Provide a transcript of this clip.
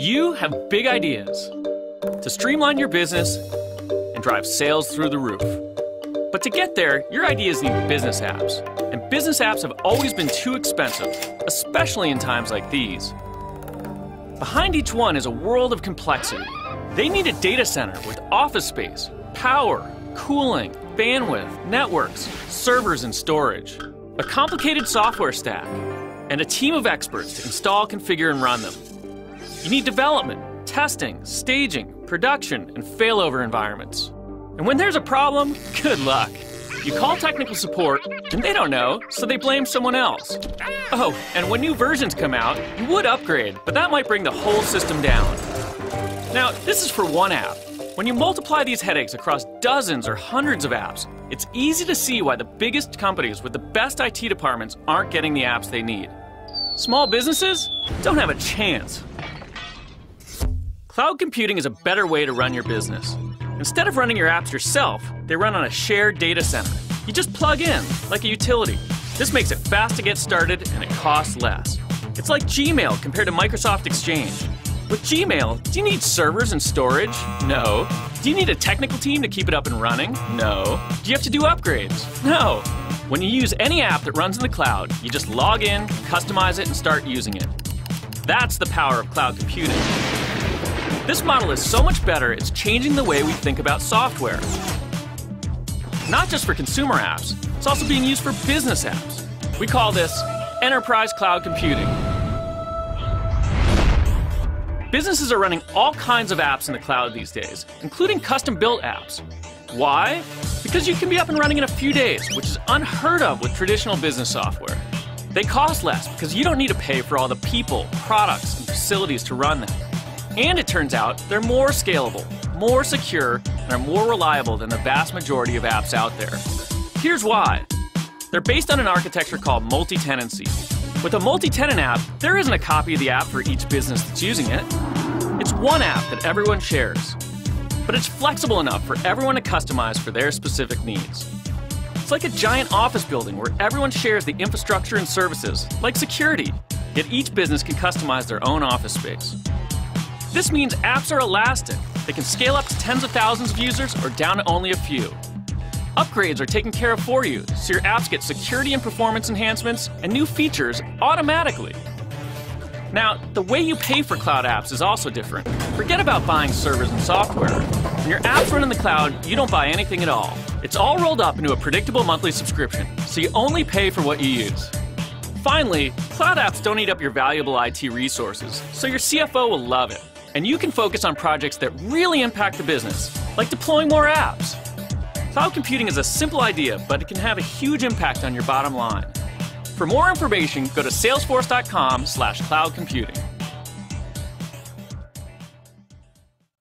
You have big ideas to streamline your business and drive sales through the roof. But to get there, your ideas need business apps. And business apps have always been too expensive, especially in times like these. Behind each one is a world of complexity. They need a data center with office space, power, cooling, bandwidth, networks, servers and storage, a complicated software stack, and a team of experts to install, configure, and run them. You need development, testing, staging, production, and failover environments. And when there's a problem, good luck. You call technical support, and they don't know, so they blame someone else. Oh, and when new versions come out, you would upgrade, but that might bring the whole system down. Now, this is for one app. When you multiply these headaches across dozens or hundreds of apps, it's easy to see why the biggest companies with the best IT departments aren't getting the apps they need. Small businesses don't have a chance. Cloud computing is a better way to run your business. Instead of running your apps yourself, they run on a shared data center. You just plug in, like a utility. This makes it fast to get started and it costs less. It's like Gmail compared to Microsoft Exchange. With Gmail, do you need servers and storage? No. Do you need a technical team to keep it up and running? No. Do you have to do upgrades? No. When you use any app that runs in the cloud, you just log in, customize it, and start using it. That's the power of cloud computing. This model is so much better, it's changing the way we think about software. Not just for consumer apps, it's also being used for business apps. We call this enterprise cloud computing. Businesses are running all kinds of apps in the cloud these days, including custom-built apps. Why? Because you can be up and running in a few days, which is unheard of with traditional business software. They cost less because you don't need to pay for all the people, products, and facilities to run them. And it turns out they're more scalable, more secure, and are more reliable than the vast majority of apps out there. Here's why. They're based on an architecture called multi-tenancy. With a multi-tenant app, there isn't a copy of the app for each business that's using it. It's one app that everyone shares. But it's flexible enough for everyone to customize for their specific needs. It's like a giant office building where everyone shares the infrastructure and services, like security, yet each business can customize their own office space. This means apps are elastic. They can scale up to tens of thousands of users or down to only a few. Upgrades are taken care of for you, so your apps get security and performance enhancements and new features automatically. Now, the way you pay for cloud apps is also different. Forget about buying servers and software. When your apps run in the cloud, you don't buy anything at all. It's all rolled up into a predictable monthly subscription, so you only pay for what you use. Finally, cloud apps don't eat up your valuable IT resources, so your CFO will love it. And you can focus on projects that really impact the business, like deploying more apps. Cloud computing is a simple idea, but it can have a huge impact on your bottom line. For more information, go to salesforce.com/cloudcomputing.